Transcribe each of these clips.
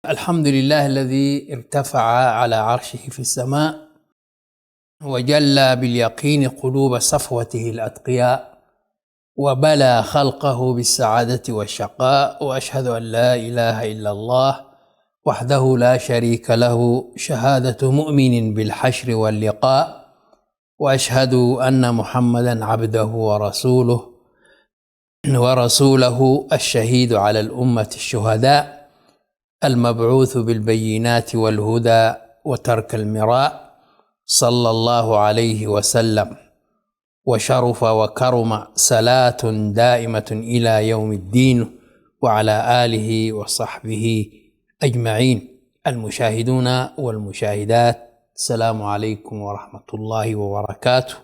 الحمد لله الذي ارتفع على عرشه في السماء وجلى باليقين قلوب صفوته الأتقياء وبلى خلقه بالسعادة والشقاء، وأشهد أن لا إله إلا الله وحده لا شريك له شهادة مؤمن بالحشر واللقاء، وأشهد أن محمدا عبده ورسوله الشهيد على الأمة الشهداء المبعوث بالبينات والهدى وترك المراء، صلى الله عليه وسلم وشرف وكرم صلاة دائمة إلى يوم الدين، وعلى آله وصحبه أجمعين. المشاهدون والمشاهدات، السلام عليكم ورحمة الله وبركاته،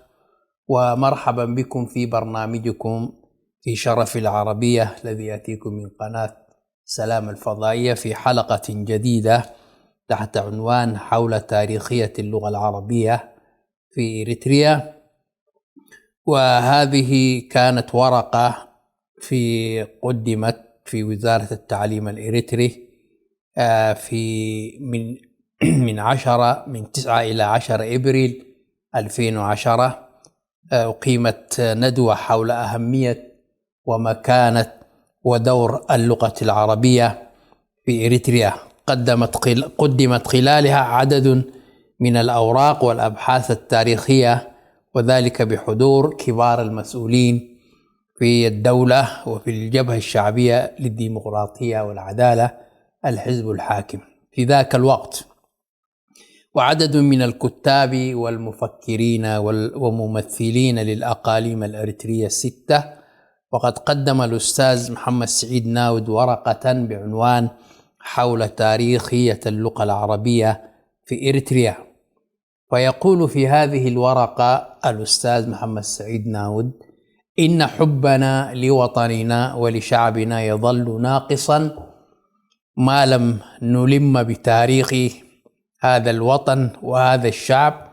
ومرحبا بكم في برنامجكم في شرف العربية الذي يأتيكم من قناة سلام الفضائية في حلقة جديدة تحت عنوان حول تاريخية اللغة العربية في إريتريا. وهذه كانت ورقة قدمت في وزارة التعليم الإريتري من 9 إلى 10 إبريل 2010. أقيمت ندوة حول أهمية ومكانة ودور اللغة العربية في إريتريا. قدمت خلالها عدد من الأوراق والأبحاث التاريخية، وذلك بحضور كبار المسؤولين في الدولة وفي الجبهة الشعبية للديمقراطية والعدالة الحزب الحاكم في ذاك الوقت، وعدد من الكتاب والمفكرين وممثلين للأقاليم الإريترية 6. وقد قدم الأستاذ محمد سعيد ناود ورقة بعنوان حول تاريخية اللغة العربية في إريتريا. فيقول في هذه الورقة الأستاذ محمد سعيد ناود: إن حبنا لوطننا ولشعبنا يظل ناقصا ما لم نلم بتاريخ هذا الوطن وهذا الشعب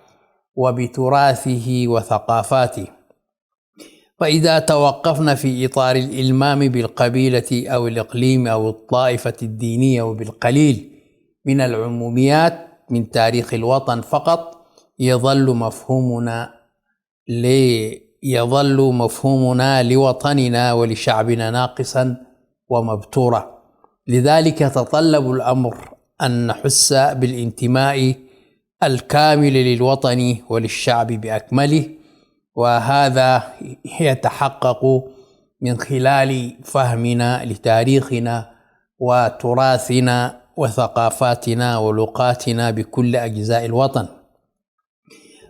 وبتراثه وثقافاته. فإذا توقفنا في إطار الإلمام بالقبيلة أو الإقليم أو الطائفة الدينية وبالقليل من العموميات من تاريخ الوطن فقط، يظل مفهومنا لوطننا ولشعبنا ناقصا ومبتورا. لذلك يتطلب الأمر أن نحس بالانتماء الكامل للوطن وللشعب بأكمله، وهذا يتحقق من خلال فهمنا لتاريخنا وتراثنا وثقافاتنا ولغاتنا بكل أجزاء الوطن.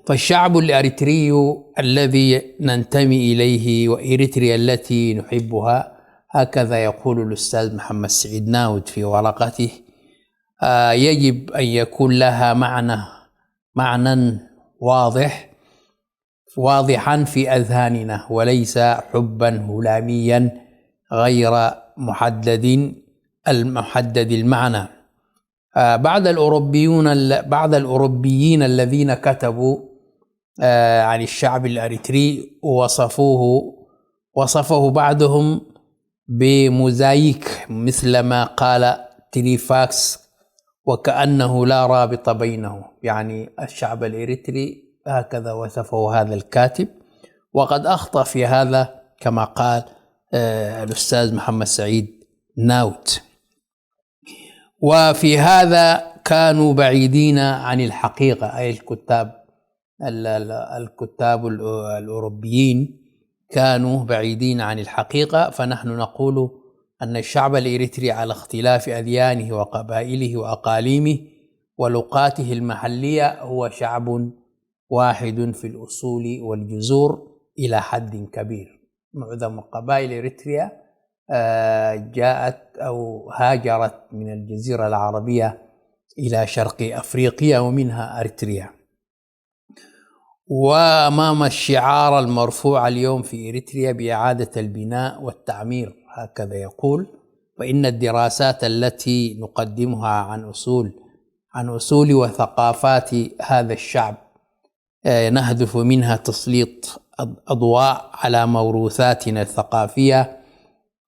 فالشعب الإريتري الذي ننتمي إليه وإريتريا التي نحبها، هكذا يقول الأستاذ محمد سعيد ناود في ورقته، يجب أن يكون لها معنى واضحا في أذهاننا، وليس حبا هلاميا غير محدد المعنى. بعض الأوروبيين الذين كتبوا عن الشعب الأريتري وصفه بعضهم بموزايك، مثل ما قال تليفاكس، وكأنه لا رابط بينه، يعني الشعب الإريتري هكذا وصفه هذا الكاتب. وقد أخطأ في هذا كما قال الأستاذ محمد سعيد ناود. وفي هذا كانوا بعيدين عن الحقيقة، أي الكتاب الأوروبيين كانوا بعيدين عن الحقيقة. فنحن نقول أن الشعب الإريتري على اختلاف أديانه وقبائله وأقاليمه ولغاته المحلية هو شعب واحد في الأصول والجذور إلى حد كبير. معظم قبائل إريتريا جاءت أو هاجرت من الجزيرة العربية إلى شرق أفريقيا ومنها أريتريا. وأمام الشعار المرفوع اليوم في إريتريا بإعادة البناء والتعمير، هكذا يقول، فإن الدراسات التي نقدمها عن أصول وثقافات هذا الشعب نهدف منها تسليط أضواء على موروثاتنا الثقافية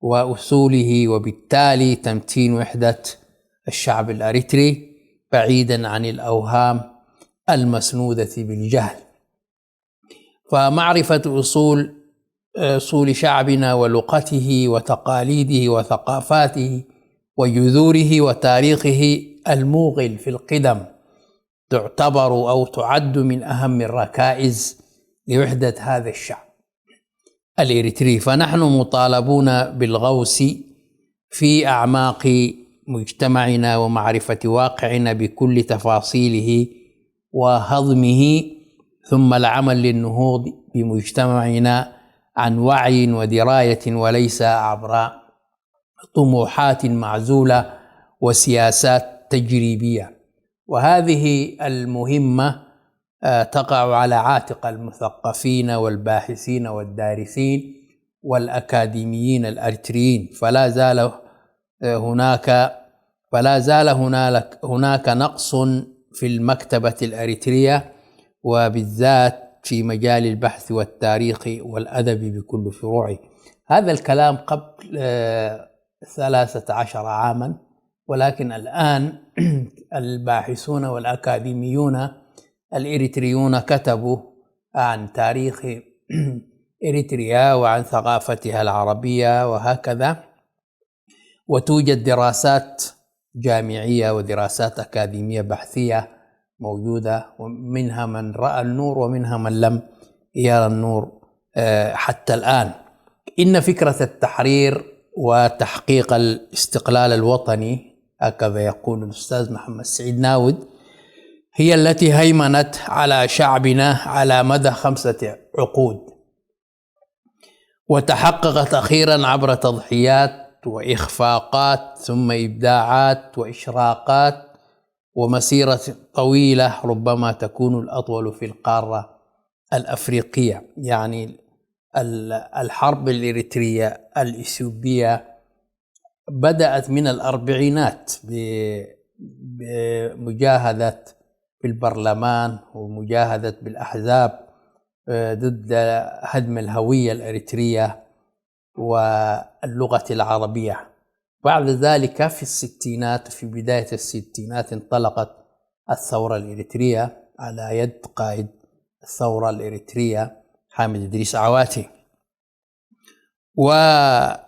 وأصوله، وبالتالي تمتين وحدة الشعب الأريتري بعيدا عن الأوهام المسنودة بالجهل. فمعرفة أصول شعبنا ولغته وتقاليده وثقافاته وجذوره وتاريخه الموغل في القدم تعتبر أو تعد من أهم الركائز لوحدة هذا الشعب الإريتري. فنحن مطالبون بالغوص في أعماق مجتمعنا ومعرفة واقعنا بكل تفاصيله وهضمه، ثم العمل للنهوض بمجتمعنا عن وعي ودراية وليس عبر طموحات معزولة وسياسات تجريبية. وهذه المهمة تقع على عاتق المثقفين والباحثين والدارسين والأكاديميين الأريتريين. فلا زال هناك نقص في المكتبة الأريترية، وبالذات في مجال البحث والتاريخ والأدب بكل فروعه. هذا الكلام قبل 13 عاما، ولكن الآن الباحثون والأكاديميون الإريتريون كتبوا عن تاريخ إريتريا وعن ثقافتها العربية وهكذا، وتوجد دراسات جامعية ودراسات أكاديمية بحثية موجودة، ومنها من رأى النور ومنها من لم يرى النور حتى الآن. إن فكرة التحرير وتحقيق الاستقلال الوطني، هكذا يقول الأستاذ محمد سعيد ناود، هي التي هيمنت على شعبنا على مدى 5 عقود، وتحققت أخيرا عبر تضحيات وإخفاقات ثم إبداعات وإشراقات ومسيرة طويلة ربما تكون الأطول في القارة الأفريقية. يعني الحرب الإريترية الإثيوبية بدأت من الأربعينات بمجاهدة بالبرلمان ومجاهدة بالأحزاب ضد هدم الهوية الإريترية واللغة العربية. بعد ذلك في الستينات، في بداية الستينات، انطلقت الثورة الإريترية على يد قائد الثورة الإريترية حامد إدريس عواتي.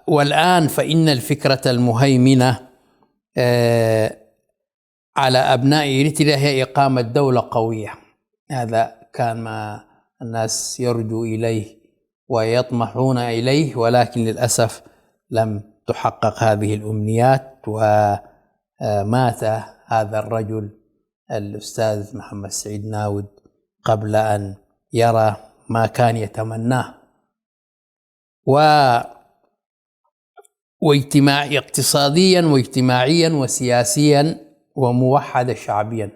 والآن فإن الفكرة المهيمنة على أبناء إريتريا هي إقامة دولة قوية. هذا كان ما الناس يرجو إليه ويطمحون إليه، ولكن للأسف لم تحقق هذه الأمنيات، ومات هذا الرجل الأستاذ محمد سعيد ناود قبل أن يرى ما كان يتمناه. اقتصاديا واجتماعيا وسياسيا وموحدة شعبيا،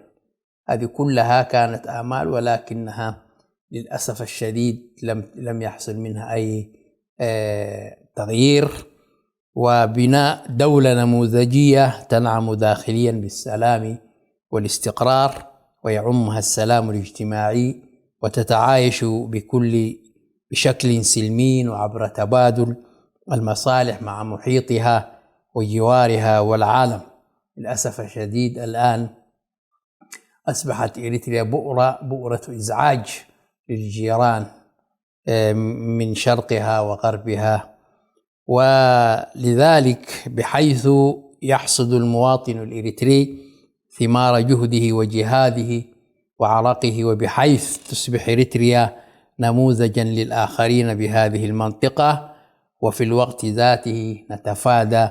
هذه كلها كانت آمال، ولكنها للأسف الشديد لم يحصل منها أي تغيير. وبناء دولة نموذجية تنعم داخليا بالسلام والاستقرار ويعمها السلام الاجتماعي، وتتعايش بشكل سلمي وعبر تبادل المصالح مع محيطها وجوارها والعالم. للأسف الشديد الآن أصبحت إريتريا بؤرة إزعاج للجيران من شرقها وغربها، ولذلك بحيث يحصد المواطن الإريتري ثمار جهده وجهاده وعرقه، وبحيث تصبح إريتريا نموذجا للآخرين بهذه المنطقة، وفي الوقت ذاته نتفادى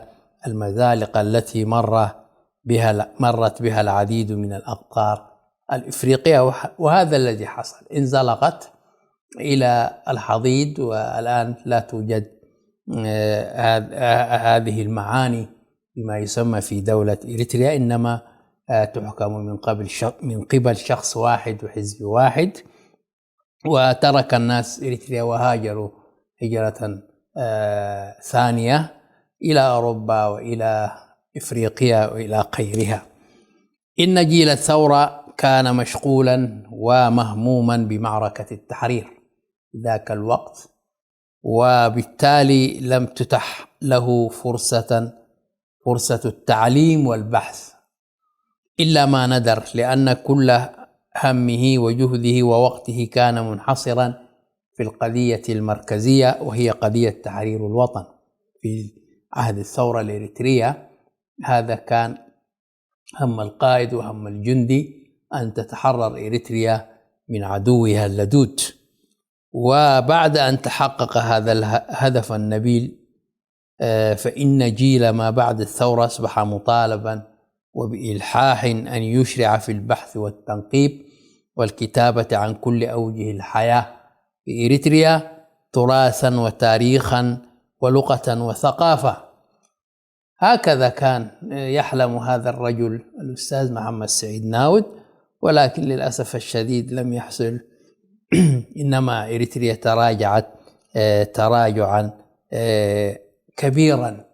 المزالق التي مرت بها العديد من الأقطار الإفريقية. وهذا الذي حصل، انزلقت إلى الحضيض، والآن لا توجد هذه المعاني بما يسمى في دولة إريتريا، إنما تحكم من قبل شخص واحد وحزب واحد. وترك الناس إريتريا وهاجروا هجرة ثانية إلى أوروبا وإلى إفريقيا وإلى غيرها. إن جيل الثورة كان مشغولا ومهموما بمعركة التحرير ذاك الوقت، وبالتالي لم تتح له فرصة التعليم والبحث إلا ما ندر، لأن كل همه وجهده ووقته كان منحصرا في القضية المركزية، وهي قضية تحرير الوطن. في عهد الثورة الإريترية هذا كان هم القائد وهم الجندي، أن تتحرر إريتريا من عدوها اللدود. وبعد أن تحقق هذا الهدف النبيل، فإن جيل ما بعد الثورة أصبح مطالبا وبإلحاح أن يشرع في البحث والتنقيب والكتابة عن كل أوجه الحياة في إريتريا، تراثا وتاريخا ولغة وثقافة. هكذا كان يحلم هذا الرجل الأستاذ محمد سعيد ناود، ولكن للأسف الشديد لم يحصل. إنما إريتريا تراجعت تراجعا كبيرا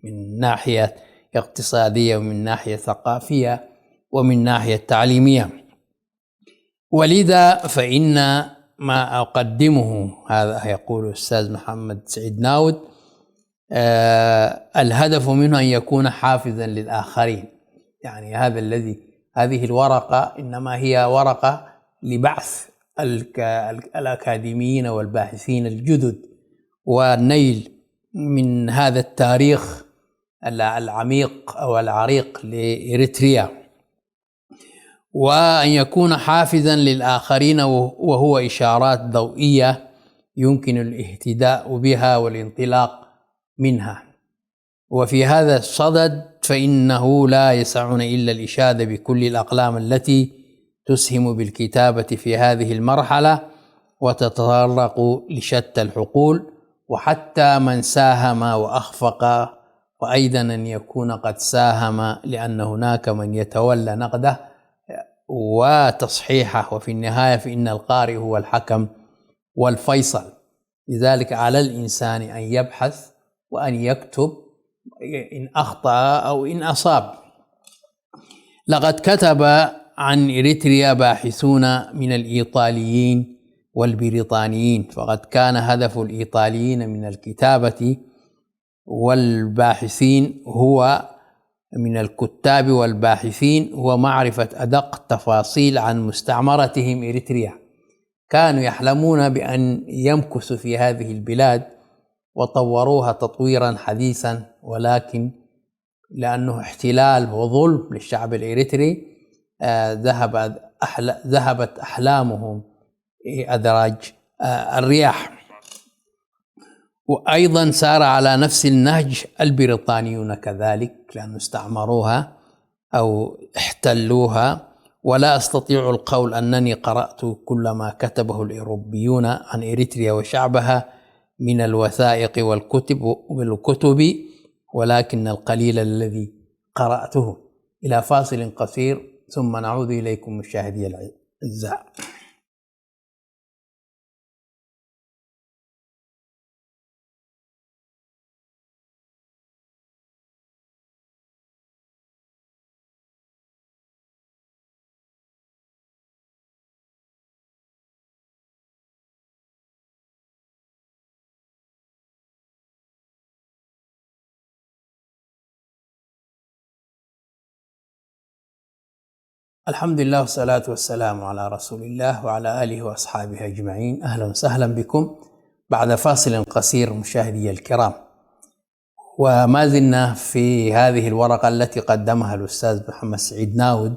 من ناحية اقتصادية ومن ناحية ثقافية ومن ناحية تعليمية. ولذا فإن ما أقدمه، هذا يقول الأستاذ محمد سعيد ناود، الهدف منه أن يكون حافزا للآخرين. يعني هذه الورقة إنما هي ورقة لبعث الأكاديميين والباحثين الجدد، والنيل من هذا التاريخ العميق أو العريق لإريتريا، وأن يكون حافزا للآخرين، وهو إشارات ضوئية يمكن الاهتداء بها والانطلاق منها. وفي هذا الصدد فإنه لا يسعنا إلا الإشادة بكل الأقلام التي تسهم بالكتابة في هذه المرحلة وتتطرق لشتى الحقول، وحتى من ساهم وأخفق، وأيضا أن يكون قد ساهم، لأن هناك من يتولى نقده وتصحيحه، وفي النهاية فإن القارئ هو الحكم والفيصل. لذلك على الإنسان أن يبحث وأن يكتب إن أخطأ أو إن أصاب. لقد كتب عن إريتريا باحثون من الإيطاليين والبريطانيين، فقد كان هدف الإيطاليين من الكتابة والباحثين هو من الكتاب والباحثين هو معرفة أدق التفاصيل عن مستعمرتهم إريتريا. كانوا يحلمون بأن يمكثوا في هذه البلاد وطوروها تطويرا حديثا، ولكن لأنه احتلال وظلم للشعب الإريتري ذهبت أحلامهم أدراج الرياح. وأيضا سار على نفس النهج البريطانيون كذلك، لأنه استعمروها أو احتلوها. ولا أستطيع القول أنني قرأت كل ما كتبه الأوروبيون عن إريتريا وشعبها من الوثائق والكتب، ولكن القليل الذي قرأته. إلى فاصل قصير ثم نعود إليكم مشاهدي الأعزاء. الحمد لله والصلاة والسلام على رسول الله وعلى آله وأصحابه أجمعين. أهلا وسهلا بكم بعد فاصل قصير مشاهدي الكرام، وما زلنا في هذه الورقة التي قدمها الأستاذ محمد سعيد ناود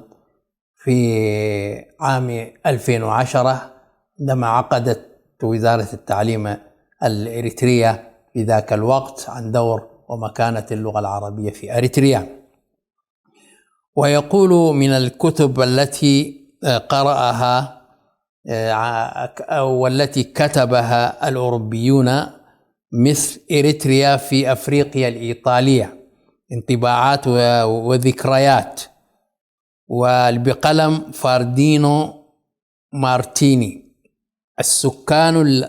في عام 2010 عندما عقدت وزارة التعليم الإريترية في ذاك الوقت عن دور ومكانة اللغة العربية في إريتريا. ويقول من الكتب التي قرأها أو التي كتبها الأوروبيون مثل إريتريا في أفريقيا الإيطالية، انطباعات وذكريات، وبقلم فاردينو مارتيني، السكان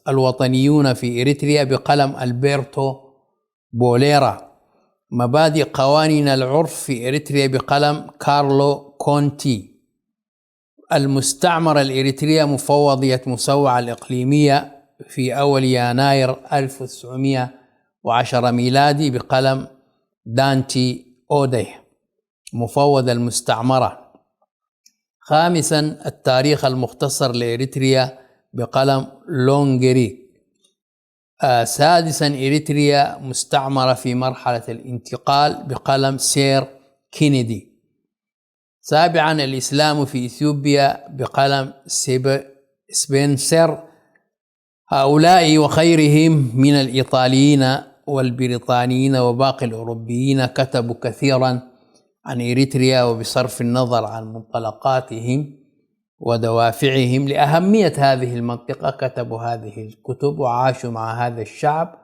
الوطنيون في إريتريا بقلم ألبرتو بوليرا، مبادئ قوانين العرف في إريتريا بقلم كارلو كونتي، المستعمرة الإريترية مفوضية مسوعة الإقليمية في أول يناير 1910 ميلادي بقلم دانتي أوديه، مفوض المستعمرة. خامسا التاريخ المختصر لإريتريا بقلم لونغريك. سادسا إريتريا مستعمرة في مرحلة الانتقال بقلم سير كينيدي. سابعا الإسلام في إثيوبيا بقلم سبنسر. هؤلاء وخيرهم من الإيطاليين والبريطانيين وباقي الأوروبيين كتبوا كثيرا عن إريتريا، وبصرف النظر عن منطلقاتهم ودوافعهم لأهمية هذه المنطقة كتبوا هذه الكتب وعاشوا مع هذا الشعب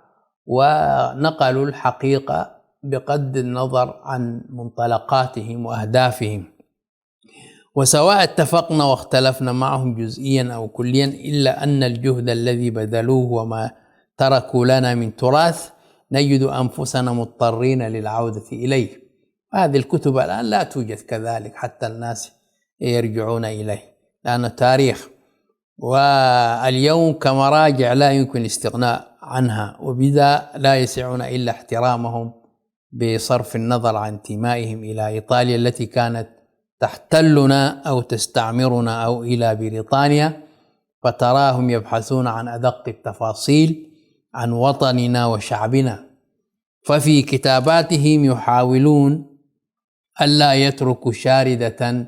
ونقلوا الحقيقة بغض النظر عن منطلقاتهم وأهدافهم. وسواء اتفقنا واختلفنا معهم جزئيا أو كليا، إلا أن الجهد الذي بذلوه وما تركوا لنا من تراث نجد أنفسنا مضطرين للعودة إليه. هذه الكتب الآن لا توجد كذلك حتى الناس يرجعون إليه، لأن التاريخ واليوم كمراجع لا يمكن الاستغناء عنها، وبذا لا يسعنا إلا احترامهم بصرف النظر عن انتمائهم إلى إيطاليا التي كانت تحتلنا أو تستعمرنا أو إلى بريطانيا، فتراهم يبحثون عن أدق التفاصيل عن وطننا وشعبنا. ففي كتاباتهم يحاولون ألا يتركوا شاردة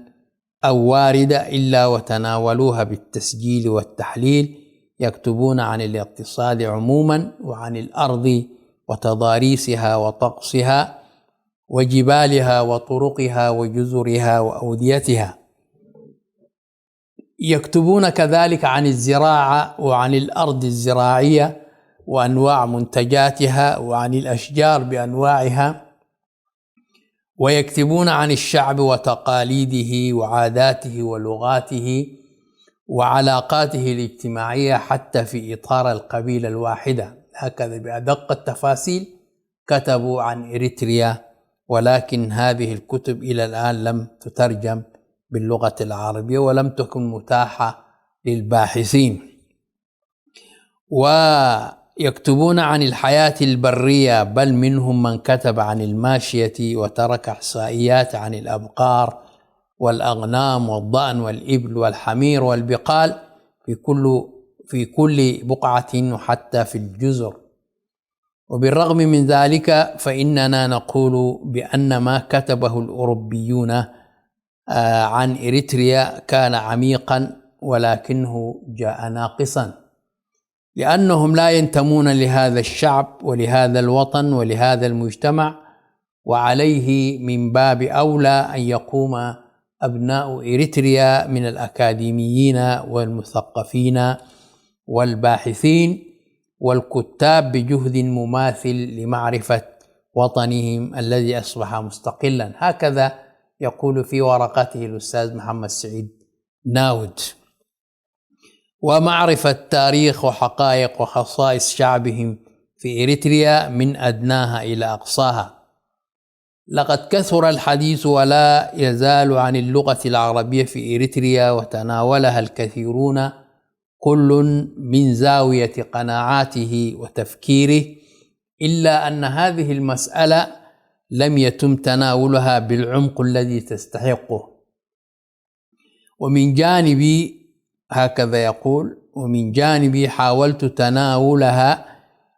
أو واردة إلا وتناولوها بالتسجيل والتحليل. يكتبون عن الاقتصاد عموما، وعن الأرض وتضاريسها وطقسها وجبالها وطرقها وجزرها وأوديتها. يكتبون كذلك عن الزراعة وعن الأرض الزراعية وأنواع منتجاتها، وعن الأشجار بأنواعها. ويكتبون عن الشعب وتقاليده وعاداته ولغاته وعلاقاته الاجتماعية حتى في إطار القبيلة الواحدة. هكذا بأدق التفاصيل كتبوا عن إريتريا، ولكن هذه الكتب إلى الآن لم تترجم باللغة العربية ولم تكن متاحة للباحثين. ويكتبون عن الحياة البرية، بل منهم من كتب عن الماشية وترك إحصائيات عن الأبقار والأغنام والضأن والإبل والحمير والبقال في كل بقعة وحتى في الجزر. وبالرغم من ذلك فإننا نقول بأن ما كتبه الأوروبيون عن إريتريا كان عميقا، ولكنه جاء ناقصا، لأنهم لا ينتمون لهذا الشعب ولهذا الوطن ولهذا المجتمع، وعليه من باب أولى أن يقوم أبناء إريتريا من الأكاديميين والمثقفين والباحثين والكتاب بجهد مماثل لمعرفة وطنهم الذي أصبح مستقلا. هكذا يقول في ورقته الأستاذ محمد سعيد ناود. ومعرفة تاريخ وحقائق وخصائص شعبهم في إريتريا من أدناها إلى أقصاها. لقد كثر الحديث ولا يزال عن اللغة العربية في إريتريا، وتناولها الكثيرون كل من زاوية قناعاته وتفكيره، إلا أن هذه المسألة لم يتم تناولها بالعمق الذي تستحقه. ومن جانبي، هكذا يقول، ومن جانبي حاولت تناولها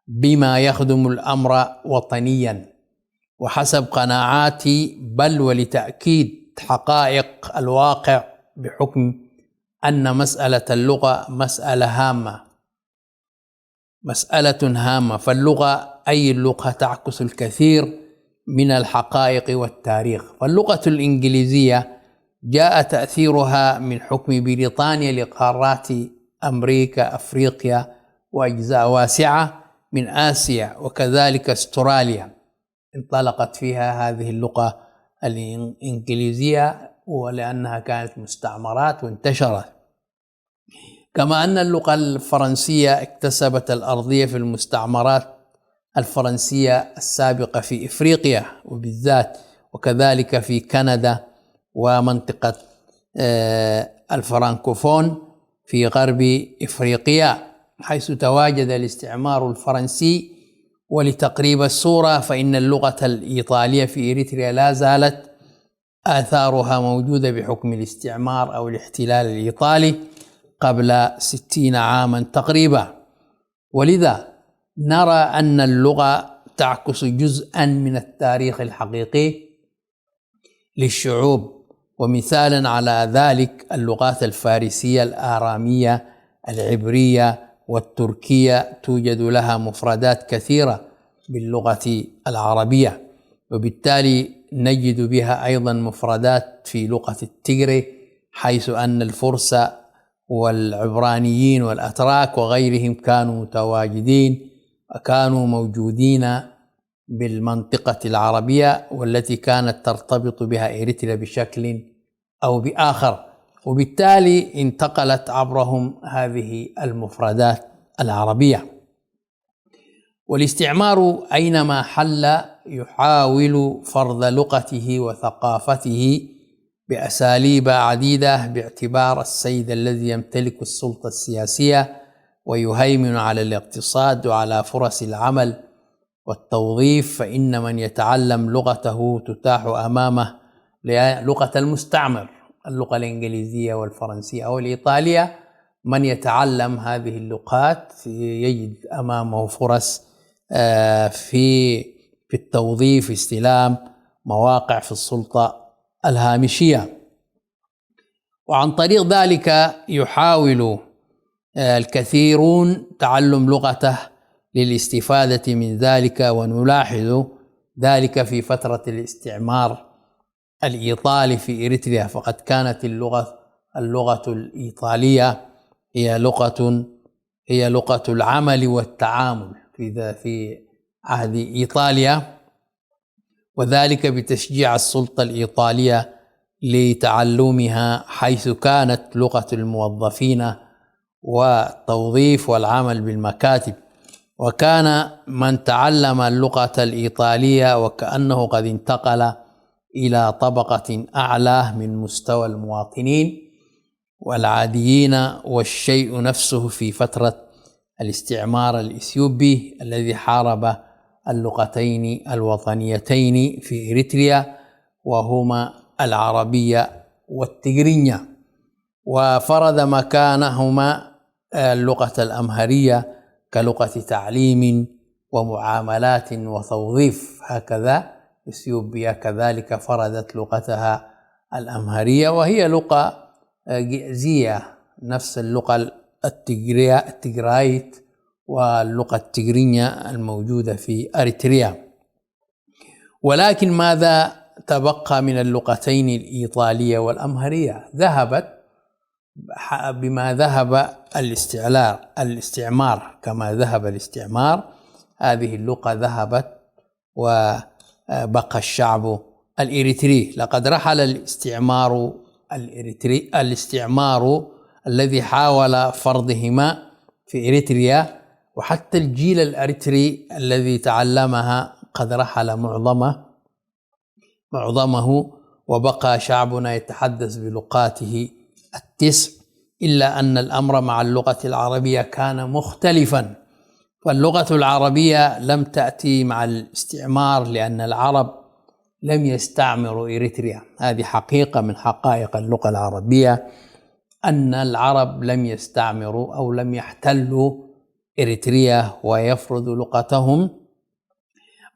بما يخدم الأمر وطنيا وحسب قناعاتي، بل ولتأكيد حقائق الواقع، بحكم أن مسألة اللغة مسألة هامة. فاللغة أي اللغة تعكس الكثير من الحقائق والتاريخ. فاللغة الإنجليزية جاء تأثيرها من حكم بريطانيا لقارات أمريكا، أفريقيا، وأجزاء واسعة من آسيا، وكذلك أستراليا انطلقت فيها هذه اللغة الإنجليزية، ولأنها كانت مستعمرات وانتشرت. كما أن اللغة الفرنسية اكتسبت الأرضية في المستعمرات الفرنسية السابقة في إفريقيا وبالذات، وكذلك في كندا ومنطقة الفرنكوفون في غرب إفريقيا، حيث تواجد الاستعمار الفرنسي. ولتقريب الصورة فإن اللغة الإيطالية في إريتريا لا زالت آثارها موجودة بحكم الاستعمار أو الاحتلال الإيطالي قبل 60 عاما تقريبا. ولذا نرى أن اللغة تعكس جزءا من التاريخ الحقيقي للشعوب، ومثالا على ذلك اللغات الفارسية، الآرامية، العبرية والتركية توجد لها مفردات كثيرة باللغة العربية، وبالتالي نجد بها أيضا مفردات في لغة التيغري، حيث أن الفرس والعبرانيين والأتراك وغيرهم كانوا متواجدين، كانوا موجودين بالمنطقة العربية والتي كانت ترتبط بها إريتريا بشكل أو بآخر، وبالتالي انتقلت عبرهم هذه المفردات العربية. والاستعمار أينما حل يحاول فرض لغته وثقافته بأساليب عديدة باعتبار السيد الذي يمتلك السلطة السياسية ويهيمن على الاقتصاد وعلى فرص العمل والتوظيف، فإن من يتعلم لغته تتاح أمامه لغة المستعمر، اللغة الإنجليزية والفرنسية أو الإيطالية. من يتعلم هذه اللغات يجد أمامه فرص في التوظيف، استلام مواقع في السلطة الهامشية. وعن طريق ذلك يحاول الكثيرون تعلم لغته للاستفادة من ذلك، ونلاحظ ذلك في فترة الاستعمار الإيطالي في إريتريا، فقد كانت اللغة الإيطالية هي لغة العمل والتعامل في عهد إيطاليا، وذلك بتشجيع السلطة الإيطالية لتعلمها، حيث كانت لغة الموظفين والتوظيف والعمل بالمكاتب. وكان من تعلم اللغة الإيطالية وكأنه قد انتقل إلى طبقة أعلى من مستوى المواطنين والعاديين، والشيء نفسه في فترة الاستعمار الإثيوبي الذي حارب اللغتين الوطنيتين في إريتريا، وهما العربية والتيغرينيا، وفرض مكانهما اللغة الأمهرية كلغة تعليم ومعاملات وتوظيف. هكذا إثيوبيا كذلك فرضت لغتها الأمهرية، وهي لغة جئزية نفس اللغة التيغرايت واللغة التيغرينيا الموجودة في أريتريا. ولكن ماذا تبقى من اللغتين الإيطالية والأمهرية؟ ذهبت بما ذهب الاستعمار، كما ذهب الاستعمار هذه اللغة ذهبت، وبقى الشعب الإريتري. لقد رحل الاستعمار الذي حاول فرضهما في إريتريا، وحتى الجيل الأريتري الذي تعلمها قد رحل معظمه، وبقى شعبنا يتحدث بلغاته التسع، إلا أن الأمر مع اللغة العربية كان مختلفا. فاللغة العربية لم تأتي مع الاستعمار لأن العرب لم يستعمروا إريتريا. هذه حقيقة من حقائق اللغة العربية، أن العرب لم يستعمروا أو لم يحتلوا إريتريا ويفرضوا لغتهم،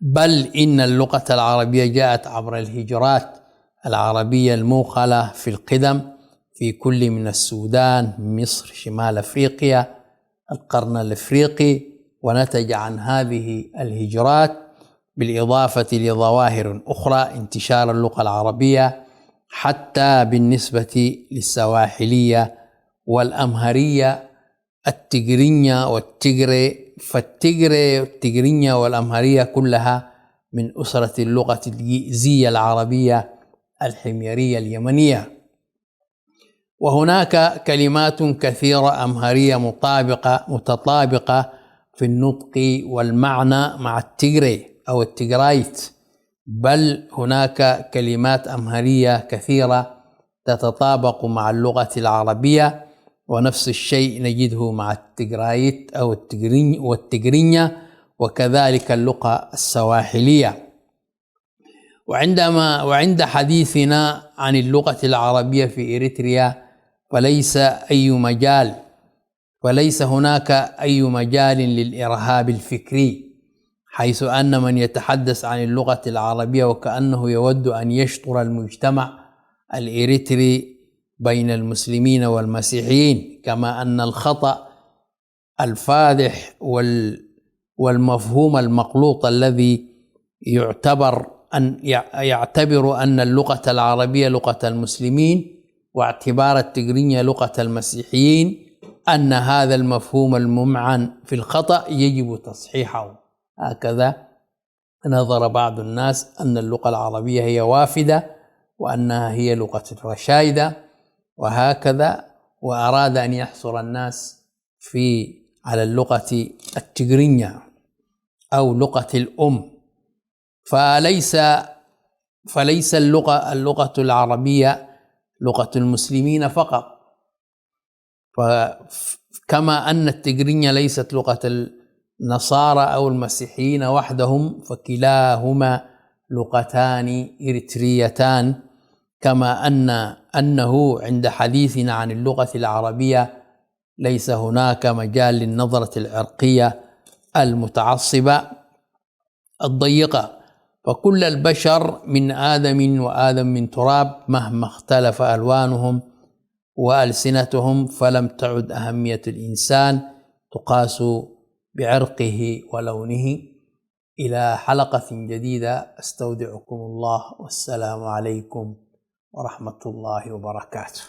بل إن اللغة العربية جاءت عبر الهجرات العربية الموخلة في القدم في كل من السودان، مصر، شمال أفريقيا، القرن الأفريقي، ونتج عن هذه الهجرات بالإضافة لظواهر أخرى انتشار اللغة العربية حتى بالنسبة للسواحلية والأمهرية، التيغرينيا والتيغري. فالتيغري والتيغرينيا والأمهرية كلها من أسرة اللغة الجئزية العربية الحميرية اليمنية. وهناك كلمات كثيرة أمهرية متطابقة في النطق والمعنى مع التيغري أو التيغرايت، بل هناك كلمات أمهرية كثيرة تتطابق مع اللغة العربية، ونفس الشيء نجده مع التيغرايت أو والتيغرينيا، وكذلك اللغة السواحلية. وعند حديثنا عن اللغة العربية في إريتريا فليس هناك أي مجال للإرهاب الفكري، حيث أن من يتحدث عن اللغة العربية وكأنه يود أن يشطر المجتمع الإريتري بين المسلمين والمسيحيين، كما أن الخطأ الفادح والمفهوم المغلوط الذي يعتبر أن اللغة العربية لغة المسلمين واعتبار التجرينية لغة المسيحيين، أن هذا المفهوم الممعن في الخطأ يجب تصحيحه. هكذا نظر بعض الناس أن اللغة العربية هي وافدة وأنها هي لغة الرشايدة وهكذا، وأراد أن يحصر الناس على اللغة التجرينية أو لغة الأم. فليس اللغة العربية لغة المسلمين فقط، فكما أن التجرينية ليست لغة النصارى أو المسيحيين وحدهم، فكلاهما لغتان إريتريتان، كما أنه عند حديثنا عن اللغة العربية ليس هناك مجال للنظرة العرقية المتعصبة الضيقة، فكل البشر من آدم وآدم من تراب مهما اختلف ألوانهم وألسنتهم، فلم تعد أهمية الإنسان تقاس بعرقه ولونه. إلى حلقة جديدة، أستودعكم الله، والسلام عليكم ورحمة الله وبركاته.